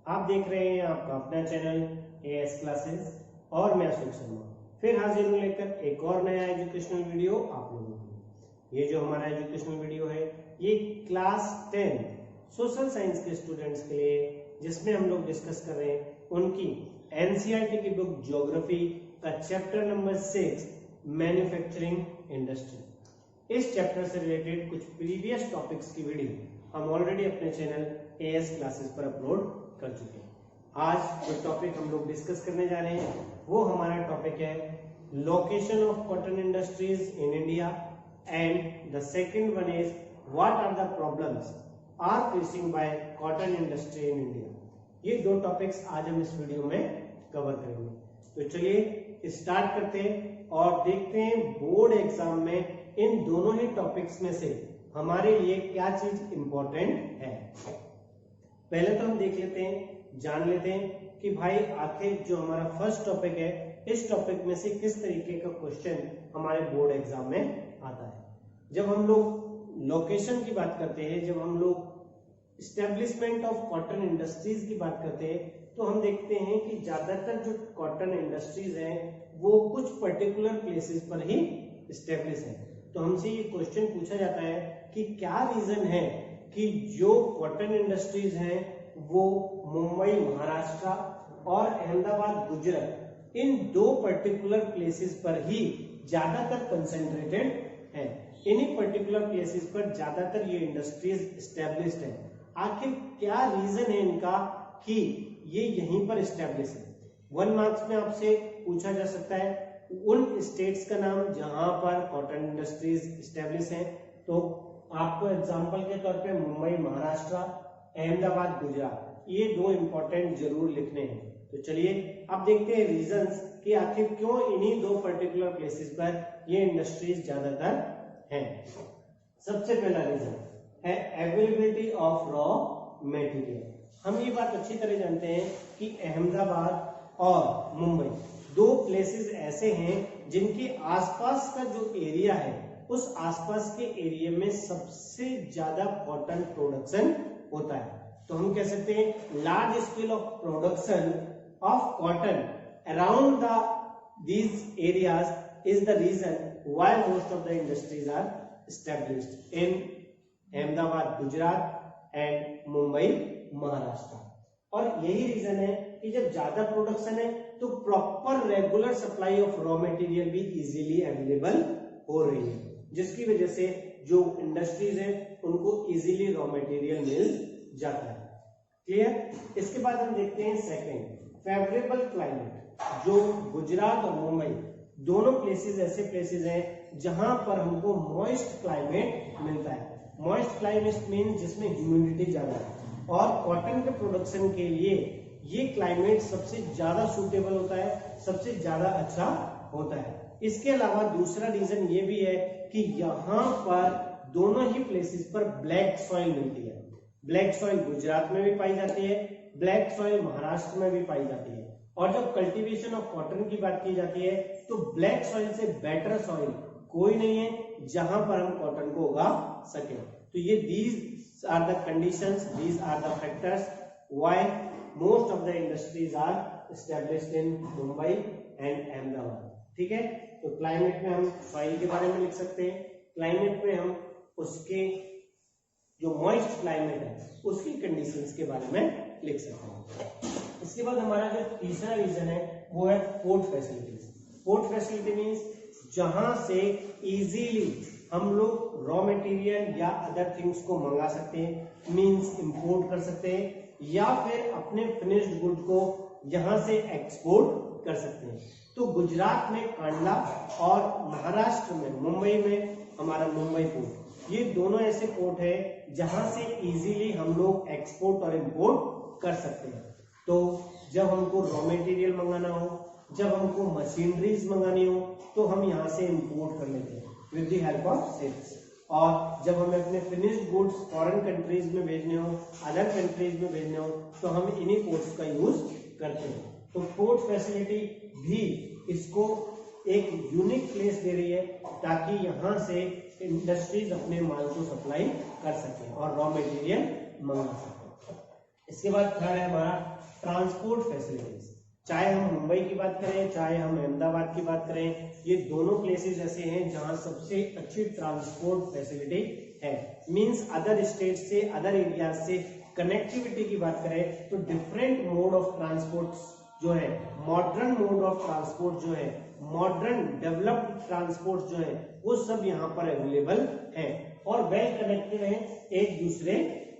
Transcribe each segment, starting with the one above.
आप देख रहे हैं आपका अपना चैनल एएस क्लासेस और मैं अशोक शर्मा फिर हाजिर हूं लेकर एक और नया एजुकेशनल वीडियो आप लोगों के लिए। ये जो हमारा एजुकेशनल वीडियो है ये क्लास 10 सोशल साइंस के स्टूडेंट्स के लिए, जिसमें हम लोग डिस्कस कर रहे हैं उनकी एनसीईआरटी की बुक ज्योग्राफी का चैप्टर नंबर 6 मैन्युफैक्चरिंग इंडस्ट्री। इस चैप्टर से रिलेटेड कुछ प्रीवियस टॉपिक्स की वीडियो हम ऑलरेडी अपने चैनल एएस क्लासेस पर अपलोड कर चुके हैं। आज जो टॉपिक हम लोग डिस्कस करने जा रहे हैं वो हमारा टॉपिक है location of cotton industries in India and the second one is what are the problems are facing by cotton industry in India. ये दो टॉपिक्स आज हम इस वीडियो में कवर करेंगे। तो चलिए स्टार्ट करते हैं और देखते हैं बोर्ड एग्जाम में इन दोनों ही टॉपिक्स में से हमारे लिए क्या चीज इंपॉर्टेंट है। पहले तो हम देख लेते हैं, जान लेते हैं कि भाई आखिर जो हमारा फर्स्ट टॉपिक है इस टॉपिक में से किस तरीके का क्वेश्चन हमारे बोर्ड एग्जाम में आता है। जब हम लोग लोकेशन की बात करते हैं, जब हम लोग इस्टेब्लिशमेंट ऑफ कॉटन इंडस्ट्रीज की बात करते हैं, तो हम देखते हैं कि ज्यादातर जो कॉटन इंडस्ट्रीज हैं वो कुछ पर्टिकुलर प्लेसेस पर ही इस्टेब्लिश है। तो हमसे ये क्वेश्चन पूछा जाता है कि क्या रीजन है कि जो कॉटन इंडस्ट्रीज हैं वो मुंबई महाराष्ट्र और अहमदाबाद गुजरात इन दो पर्टिकुलर प्लेसेस पर ही ज्यादातर कंसेंट्रेटेड है। इन्हीं पर्टिकुलर प्लेसेस पर ज्यादातर ये इंडस्ट्रीज एस्टेब्लिश्ड है। आखिर क्या रीजन है इनका कि ये यहीं पर एस्टेब्लिश है। 1 मार्क्स में आपसे पूछा जा सकता है उन स्टेट्स का नाम जहां पर कॉटन इंडस्ट्रीज एस्टेब्लिश है। तो आपको एग्जांपल के तौर पे मुंबई महाराष्ट्र, अहमदाबाद गुजरात, ये दो इंपॉर्टेंट जरूर लिखने हैं। तो चलिए अब देखते हैं रीजंस कि आखिर क्यों इन्हीं दो पर्टिकुलर प्लेसेस पर ये इंडस्ट्रीज ज्यादातर हैं। सबसे पहला रीजन है अवेलेबिलिटी ऑफ रॉ मटेरियल। हम ये बात अच्छी तरह जानते हैं कि अहमदाबाद और मुंबई दो प्लेसेस ऐसे हैं जिनके आसपास का जो एरिया है उस आसपास के एरिया में सबसे ज्यादा कॉटन प्रोडक्शन होता है। तो हम कह सकते हैं large scale of production of cotton around these areas is the reason why most of the industries are established in Ahmedabad Gujarat and Mumbai Maharashtra. और यही रीजन है कि जब ज्यादा प्रोडक्शन है तो proper regular supply of raw material भी इजीली अवेलेबल हो रही है, जिसकी वजह से जो इंडस्ट्रीज है उनको इजीली रॉ मटेरियल मिल जाता है। क्लियर। इसके बाद हम देखते हैं सेकंड फेवरेबल क्लाइमेट। जो गुजरात और मुंबई दोनों प्लेसेस ऐसे प्लेसेस हैं जहां पर हमको मॉइस्ट क्लाइमेट मिलता है। मॉइस्ट क्लाइमेट मीन जिसमें ह्यूमिडिटी ज्यादा है और कॉटन के प्रोडक्शन के लिए ये क्लाइमेट सबसे ज्यादा सूटेबल होता है, सबसे ज्यादा अच्छा होता है। इसके अलावा दूसरा रीजन ये भी है कि यहाँ पर दोनों ही प्लेसेस पर ब्लैक सॉइल मिलती है। ब्लैक सॉइल गुजरात में भी पाई जाती है, ब्लैक सॉइल महाराष्ट्र में भी पाई जाती है। और जब कल्टीवेशन ऑफ कॉटन की बात की जाती है तो ब्लैक सॉइल से बेटर सॉइल कोई नहीं है जहां पर हम कॉटन को उगा सके। तो ये these are the conditions, these are the factors why most of the industries are established in Mumbai and Ahmedabad। ठीक है। तो क्लाइमेट में हम सॉइल के बारे में लिख सकते हैं, क्लाइमेट में हम उसके जो मॉइस्ट क्लाइमेट है उसकी कंडीशंस के बारे में लिख सकते हैं। इसके बाद हमारा जो तीसरा रीजन है वो है port facilities. Port facility means जहां से इजीली हम लोग रॉ मटेरियल या अदर थिंग्स को मंगा सकते हैं, मींस इंपोर्ट कर सकते हैं या फिर अपने फिनिश्ड गुड को यहां से एक्सपोर्ट कर सकते हैं। तो गुजरात में कांडला और महाराष्ट्र में मुंबई में हमारा मुंबई पोर्ट, ये दोनों ऐसे पोर्ट है जहां से इजीली हम लोग एक्सपोर्ट और इंपोर्ट कर सकते हैं। तो जब हमको रॉ मटेरियल मंगाना हो, जब हमको मशीनरीज मंगानी हो तो हम यहाँ से इंपोर्ट कर लेते हैं with the help of ships. और जब हमें अपने फिनिश्ड गुड्स फॉरेन कंट्रीज में भेजने हो, अदर कंट्रीज में भेजने हो तो हम इन्हीं पोर्ट्स का यूज करते हैं। तो पोर्ट फैसिलिटी भी इसको एक यूनिक प्लेस दे रही है ताकि यहाँ से इंडस्ट्रीज अपने माल को सप्लाई कर सके और रॉ मटेरियल मंगा सके। इसके बाद थर्ड है हमारा ट्रांसपोर्ट फैसिलिटीज। चाहे हम मुंबई की बात करें, चाहे हम अहमदाबाद की बात करें, ये दोनों प्लेसेस ऐसे हैं जहां सबसे अच्छी ट्रांसपोर्ट फैसिलिटी है। मींस अदर स्टेट से, अदर एरिया से कनेक्टिविटी की बात करें तो डिफरेंट मोड ऑफ ट्रांसपोर्ट जो है, मॉडर्न मोड ऑफ ट्रांसपोर्ट जो है, मॉडर्न डेवलप्ड ट्रांसपोर्ट जो है, वो सब यहाँ पर अवेलेबल है और वेल कनेक्टेड है एक दूसरे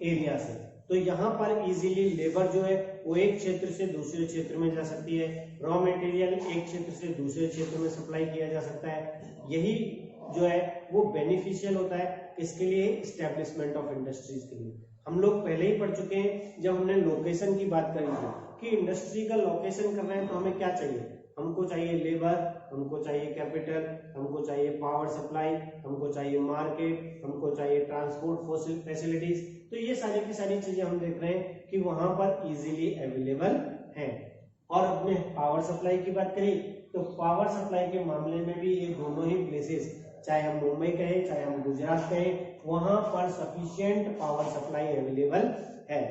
एरिया से। तो यहाँ पर इजीली लेबर जो है वो एक क्षेत्र से दूसरे क्षेत्र में जा सकती है, रॉ मटेरियल एक क्षेत्र से दूसरे क्षेत्र में सप्लाई किया जा सकता है। यही जो है वो बेनिफिशियल होता है इसके लिए, एस्टेब्लिशमेंट ऑफ इंडस्ट्रीज के लिए। हम लोग पहले ही पढ़ चुके हैं जब हमने लोकेशन की बात करी थी कि इंडस्ट्री का लोकेशन कर रहे हैं तो हमें क्या चाहिए, हमको चाहिए लेबर, हमको चाहिए कैपिटल, हमको चाहिए पावर सप्लाई, हमको चाहिए मार्केट, हमको चाहिए ट्रांसपोर्ट फैसिलिटीज। तो ये सारी की सारी चीजें हम देख रहे हैं कि वहां पर इजीली अवेलेबल है। और अपने पावर सप्लाई की बात करें तो पावर सप्लाई के मामले में भी ये दोनों ही प्लेसेस, चाहे हम मुंबई कहें चाहे हम गुजरात कहें, वहां पर सफिशिएंट पावर सप्लाई अवेलेबल है,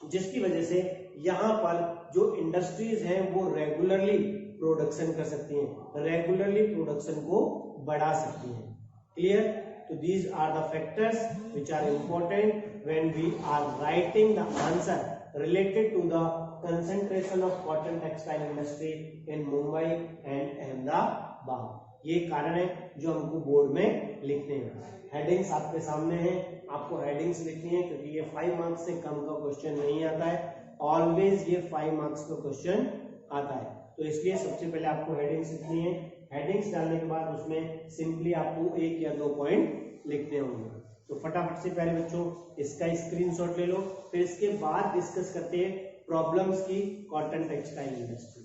जिसकी वजह से यहाँ पर जो इंडस्ट्रीज हैं वो रेगुलरली प्रोडक्शन कर सकती हैं, रेगुलरली प्रोडक्शन को बढ़ा सकती हैं। क्लियर? तो these are the factors which are important when we are writing the answer related to the concentration of cotton textile industry in Mumbai and Ahmedabad. ये कारण है जो हमको बोर्ड में लिखने हैं। हेडिंग्स आपके सामने हैं, आपको हेडिंग्स लिखनी है क्योंकि ये 5 मार्क्स से कम का क्वेश्चन नहीं आता है, ऑलवेज ये 5 मार्क्स का क्वेश्चन आता है। तो इसलिए सबसे पहले आपको हेडिंग्स लिखनी है। हेडिंग्स डालने के बाद उसमें सिंपली आपको 1 या 2 पॉइंट लिखने होंगे। तो फटाफट से प्यारे बच्चों इसका स्क्रीनशॉट ले लो, फिर इसके बाद डिस्कस करते हैं प्रॉब्लम्स की कॉटन टेक्सटाइल इंडस्ट्री।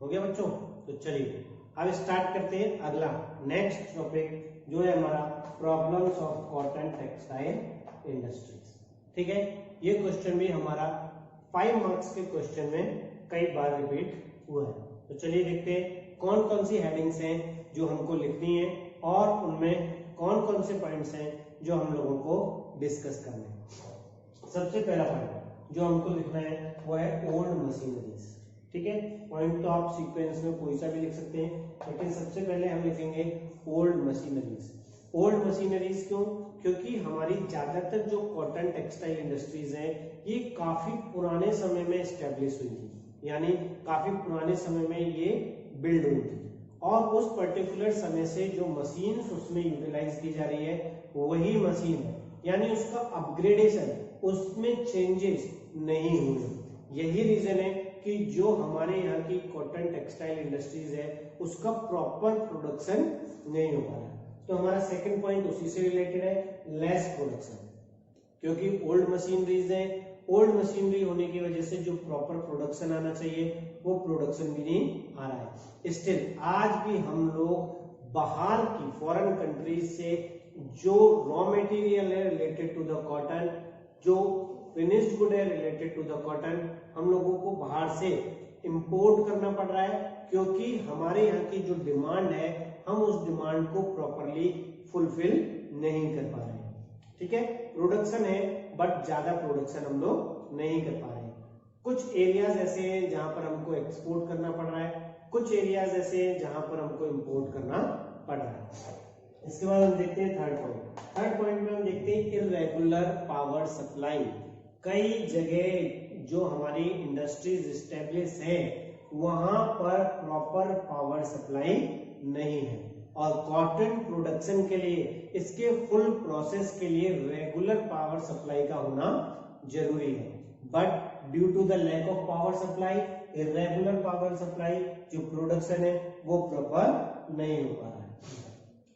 हो गया बच्चों? तो चलिए अब स्टार्ट करते हैं अगला नेक्स्ट टॉपिक जो है हमारा problems of cotton textile industries. ठीक है, ये क्वेश्चन भी हमारा 5 मार्क्स के क्वेश्चन में कई बार रिपीट हुआ है। तो चलिए देखते हैं कौन कौन सी हेडिंग्स हैं जो हमको लिखनी है और उनमें कौन कौन से पॉइंट्स हैं जो हम लोगों को डिस्कस करने हैं। सबसे पहला पॉइंट जो हमको लिखना है वो है ओल्ड मशीनरीज। ठीक है, पॉइंट तो आप सीक्वेंस में कोई सा भी लिख सकते हैं, लेकिन सबसे पहले हम लिखेंगे ओल्ड मशीनरीज। ओल्ड मशीनरीज क्यों? क्योंकि हमारी ज्यादातर जो कॉटन टेक्सटाइल इंडस्ट्रीज हैं ये काफी पुराने समय में एस्टेब्लिश हुई थी, यानी काफी पुराने समय में ये बिल्ड हुई थी और उस पर्टिकुलर समय से जो मशीन उसमें यूटिलाइज की जा रही है वही मशीन है, यानी उसका अपग्रेडेशन, उसमें चेंजेस नहीं हुए। यही रीजन है कि जो हमारे यहाँ की कॉटन टेक्सटाइल इंडस्ट्रीज है उसका प्रॉपर प्रोडक्शन नहीं हो पा रहा है। तो हमारा सेकंड पॉइंट उसी से रिलेटेड है, लेस प्रोडक्शन, क्योंकि ओल्ड मशीनरीज है, ओल्ड मशीनरी होने की वजह से जो प्रॉपर प्रोडक्शन आना चाहिए वो प्रोडक्शन भी नहीं आ रहा है। स्टिल आज भी हम लोग बाहर की फॉरेन कंट्रीज से जो रॉ मटेरियल है रिलेटेड टू द कॉटन, जो फिनिश्ड गुड है रिलेटेड टू द कॉटन, हम लोगों को बाहर से इंपोर्ट करना पड़ रहा है क्योंकि हमारे यहाँ की जो डिमांड है हम उस डिमांड को प्रॉपरली फुलफिल नहीं कर पा रहे हैं। ठीक है, प्रोडक्शन है बट ज्यादा प्रोडक्शन हम लोग नहीं कर पा रहे हैं। कुछ एरियाज ऐसे हैं जहां पर हमको एक्सपोर्ट करना पड़ रहा है, कुछ एरियाज ऐसे हैं जहां पर हमको इंपोर्ट करना पड़ रहा है। इसके बाद हम देखते हैं थर्ड पॉइंट। थर्ड पॉइंट में हम देखते हैं इर्रेगुलर पावर सप्लाई। कई जगह जो हमारी इंडस्ट्रीज एस्टेब्लिश है वहां पर प्रॉपर पावर सप्लाई नहीं है और कॉटन प्रोडक्शन के लिए, इसके फुल प्रोसेस के लिए रेगुलर पावर सप्लाई का होना जरूरी है, but due to the lack of power supply, irregular power supply, जो प्रोडक्शन है वो प्रॉपर नहीं हो पा रहा है।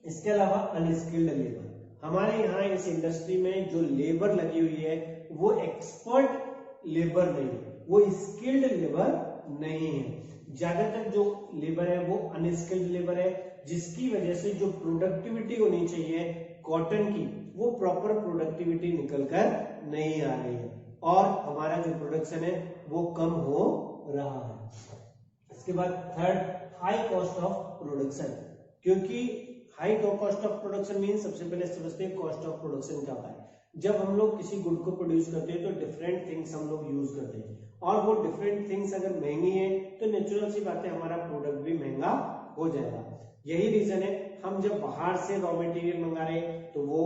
इसके अलावा अनस्किल्ड लेबर, हमारे यहाँ इस इंडस्ट्री में जो लेबर लगी हुई है वो एक्सपर्ट लेबर नहीं है, वो स्किल्ड लेबर नहीं है। ज्यादातर जो लेबर है वो अनस्किल्ड लेबर है, जिसकी वजह से जो प्रोडक्टिविटी होनी चाहिए कॉटन की वो प्रॉपर प्रोडक्टिविटी निकल कर नहीं आ रही है और हमारा जो प्रोडक्शन है वो कम हो रहा है। इसके बाद third, high cost of production, क्योंकि high cost of production mean सबसे पहले समझते हैं कॉस्ट ऑफ प्रोडक्शन क्या होता है। जब हम लोग किसी गुड को प्रोड्यूस करते हैं तो डिफरेंट थिंग्स हम लोग यूज करते हैं, और वो डिफरेंट थिंग्स अगर महंगी है तो नेचुरल सी बात है हमारा प्रोडक्ट भी महंगा हो जाएगा। यही रीजन है हम जब बाहर से रॉ मटेरियल मंगा रहे हैं तो वो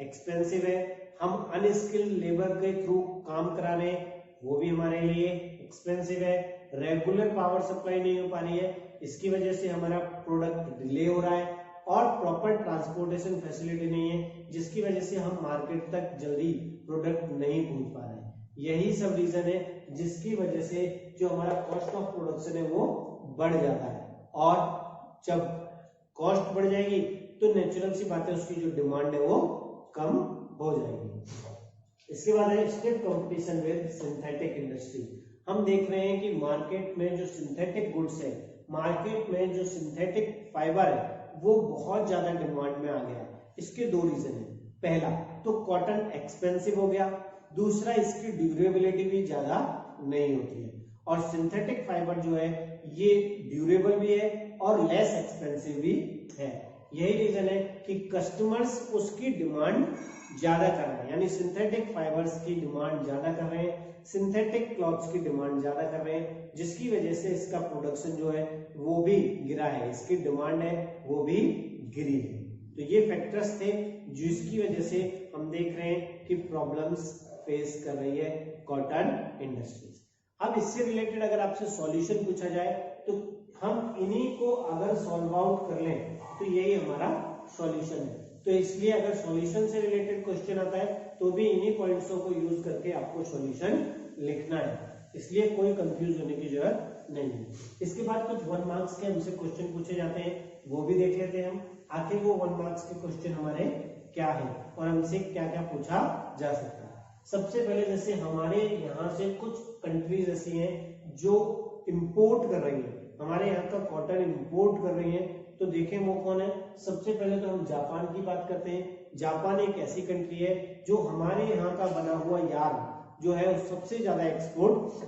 एक्सपेंसिव है, हम अनस्किल्ड लेबर के थ्रू काम करा रहे हैं वो भी हमारे लिए एक्सपेंसिव है, रेगुलर पावर सप्लाई नहीं हो पा रही है, इसकी वजह से हमारा प्रोडक्ट डिले हो रहा है, और प्रॉपर ट्रांसपोर्टेशन फैसिलिटी नहीं है जिसकी वजह से हम मार्केट तक जल्दी प्रोडक्ट नहीं पहुंच पा रहे हैं। यही सब रीजन है जिसकी वजह से जो हमारा कॉस्ट ऑफ प्रोडक्शन है वो बढ़ जाता है, और जब कॉस्ट बढ़ जाएगी तो नेचुरल सी बात है उसकी जो डिमांड है वो कम हो जाएगी। इसके बाद है stiff competition with synthetic industry. हम देख रहे हैं कि मार्केट में जो सिंथेटिक गुड्स है, मार्केट में जो सिंथेटिक फाइबर है वो बहुत ज्यादा डिमांड में आ गया है। इसके दो रीजन है, पहला तो कॉटन एक्सपेंसिव हो गया, दूसरा इसकी ड्यूरेबिलिटी भी ज्यादा नहीं होती है, और सिंथेटिक फाइबर जो है ये ड्यूरेबल भी है और लेस एक्सपेंसिव भी है। यही रीजन है कि कस्टमर्स उसकी डिमांड ज्यादा कर रहे हैं, यानी सिंथेटिक फाइबर्स की डिमांड ज्यादा कर रहे हैं, सिंथेटिक क्लॉथ्स की डिमांड ज्यादा कर रहे हैं, जिसकी वजह से इसका प्रोडक्शन जो है वो भी गिरा है, इसकी डिमांड है वो भी गिरी है। तो ये फैक्टर्स थे जिसकी वजह से हम देख रहे हैं कि प्रॉब्लम्स फेस कर रही है कॉटन इंडस्ट्रीज। अब इससे रिलेटेड अगर आपसे सॉल्यूशन पूछा जाए तो हम इन्हीं को अगर सॉल्व आउट कर लें तो यही हमारा सॉल्यूशन है। तो इसलिए अगर सॉल्यूशन से रिलेटेड क्वेश्चन आता है तो भी इन्हीं पॉइंट्सों को यूज करके आपको सॉल्यूशन लिखना है, इसलिए कोई कंफ्यूज होने की जरूरत नहीं है। इसके बाद कुछ 1 मार्क्स के हमसे क्वेश्चन पूछे जाते हैं, वो भी देख लेते हैं हम, आखिर वो 1 मार्क्स के क्वेश्चन हमारे क्या है और हमसे क्या क्या पूछा जा सकता है। सबसे पहले जैसे हमारे यहाँ से कुछ कंट्रीज ऐसी हैं जो इंपोर्ट कर रही है, हमारे यहाँ का कॉटन इंपोर्ट कर रही है, तो देखें वो कौन है। सबसे पहले तो हम जापान की बात करते हैं। जापान एक ऐसी कंट्री है जो हमारे यहाँ का बना हुआ यार्न जो है वो सबसे ज्यादा एक्सपोर्ट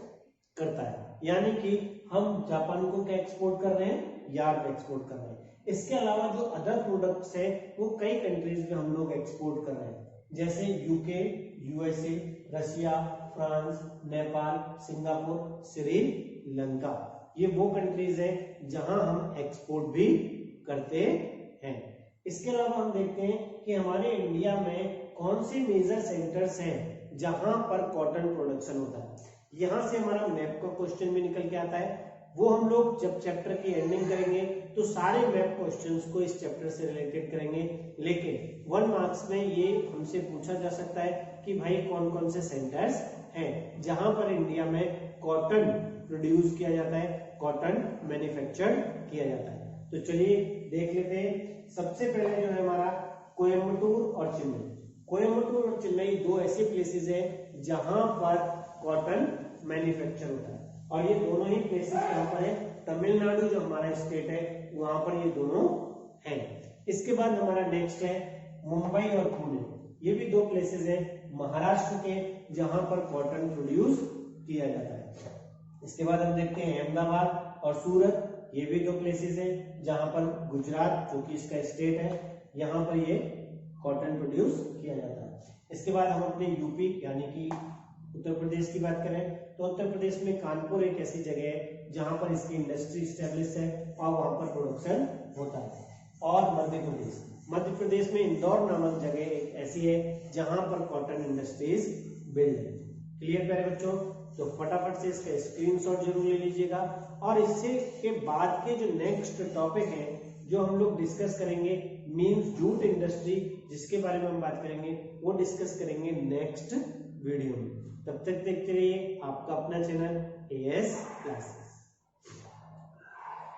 करता है, यानी कि हम जापान को क्या एक्सपोर्ट कर रहे हैं, यार्न एक्सपोर्ट कर रहे हैं। इसके अलावा जो अदर प्रोडक्ट्स है वो कई कंट्रीज में हम लोग एक्सपोर्ट कर रहे हैं, जैसे UK, USA, Russia, France, Nepal, Singapore, Sri Lanka, ये वो कंट्रीज हैं जहां हम एक्सपोर्ट भी करते हैं। इसके अलावा हम देखते हैं कि हमारे इंडिया में कौन से मेजर सेंटर्स हैं जहां पर कॉटन प्रोडक्शन होता है। यहां से हमारा मैप का क्वेश्चन भी निकल के आता है, वो हम लोग जब चैप्टर की एंडिंग करेंगे तो सारे मैप क्वेश्चंस को इस चैप्टर से रिलेटेड करेंगे, लेकिन 1 मार्क्स में ये हमसे पूछा जा सकता है कि भाई कौन कौन से सेंटर्स हैं जहां पर इंडिया में कॉटन प्रोड्यूस किया जाता है, कॉटन मैन्युफैक्चर किया जाता है। तो चलिए देख लेते हैं। सबसे पहले जो है हमारा कोयम्बटूर और चेन्नई। कोयम्बटूर और चेन्नई दो ऐसे प्लेसेस हैं जहां पर कॉटन मैन्युफैक्चर होता है, और ये दोनों ही प्लेसेस यहाँ पर है। तमिलनाडु जो हमारा स्टेट है वहां पर ये दोनों हैं। इसके बाद हमारा नेक्स्ट है मुंबई और पुणे, ये भी दो प्लेसेस है महाराष्ट्र के जहां पर कॉटन प्रोड्यूस किया जाता है। इसके बाद हम देखते हैं अहमदाबाद और सूरत, ये भी दो प्लेसेस हैं जहां पर गुजरात जो कि इसका स्टेट है यहाँ पर ये कॉटन प्रोड्यूस किया जाता है। इसके बाद हम अपने यूपी यानी कि उत्तर प्रदेश की बात करें तो उत्तर प्रदेश में कानपुर एक ऐसी जगह है जहां पर इसकी इंडस्ट्री स्टेब्लिश है और वहां पर प्रोडक्शन होता है। और मध्य प्रदेश में इंदौर नामक जगह एक ऐसी है जहां पर कॉटन इंडस्ट्रीज बिल्ड है। क्लियर प्यारे बच्चों, तो फटाफट से इसका स्क्रीनशॉट जरूर ले लीजिएगा। और इससे के बाद के जो नेक्स्ट टॉपिक है जो हम लोग डिस्कस करेंगे मींस जूट इंडस्ट्री, जिसके बारे में हम बात करेंगे वो डिस्कस करेंगे नेक्स्ट वीडियो में। तब तक देखते रहिए आपका अपना चैनल AS क्लासेस।